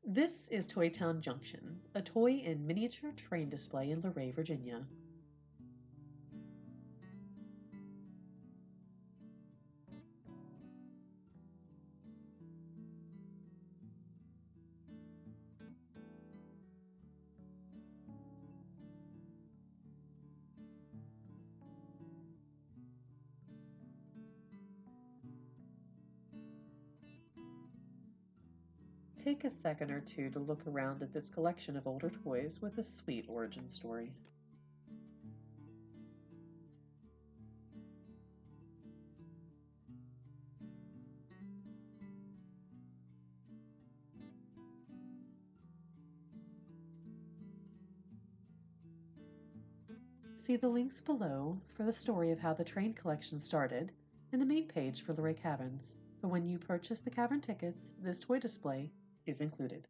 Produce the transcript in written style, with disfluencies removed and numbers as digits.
This is Town Junction, a toy and miniature train display in Luray, Virginia. Take a second or two to look around at this collection of older toys with a sweet origin story. See the links below for the story of how the train collection started and the main page for Luray Caverns. But when you purchase the cavern tickets, this toy display is included.